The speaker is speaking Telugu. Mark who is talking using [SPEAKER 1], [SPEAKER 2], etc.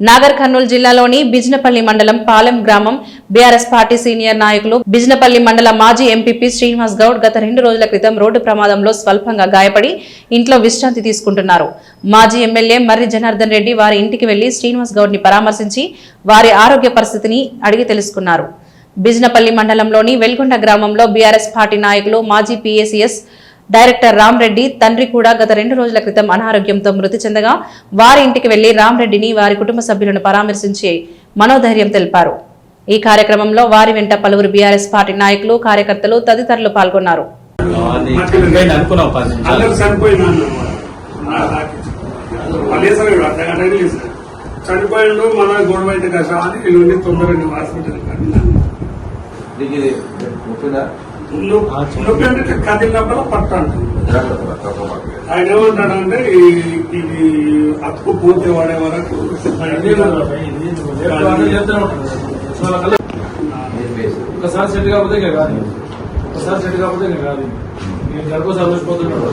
[SPEAKER 1] నాగర్ కర్నూలు జిల్లాలోని బిజినపల్లి మండలం పాలెం గ్రామం బీఆర్ఎస్ పార్టీ సీనియర్ నాయకులు బిజినపల్లి మండల మాజీ ఎంపీపీ శ్రీనివాస్ గౌడ్ గత 2 రోజుల క్రితం రోడ్డు ప్రమాదంలో స్వల్పంగా గాయపడి ఇంట్లో విశ్రాంతి తీసుకుంటున్నారు. మాజీ ఎమ్మెల్యే మర్రి జనార్దన్ రెడ్డి వారి ఇంటికి వెళ్లి శ్రీనివాస్ గౌడ్ ని పరామర్శించి వారి ఆరోగ్య పరిస్థితిని అడిగి తెలుసుకున్నారు. బిజినపల్లి మండలంలోని వెల్గొండ గ్రామంలో బీఆర్ఎస్ పార్టీ నాయకులు మాజీ పీఏసీఎస్ డైరెక్టర్ రామ్ రెడ్డి తండ్రి కూడా గత 2 రోజుల క్రితం అనారోగ్యంతో మృతి చెందగా వారి ఇంటికి వెళ్లి రామ్ రెడ్డిని వారి కుటుంబ సభ్యులను పరామర్శించి మనోధైర్యం తెలిపారు. ఈ కార్యక్రమంలో వారి వెంట పలువురు బీఆర్ఎస్ పార్టీ నాయకులు, కార్యకర్తలు తదితరులు పాల్గొన్నారు.
[SPEAKER 2] కదిలినప్పుడు పట్టాడు ఆయన ఏమంటాడంటే ఇది అతుకు పూర్తి వాడే వరకు
[SPEAKER 3] ఒకసారి సెట్ కాకపోతే కాదు, ఒకసారి సెట్ కాకపోతే కాదు. నేను జరగోసారి వచ్చిపోతున్నాడు.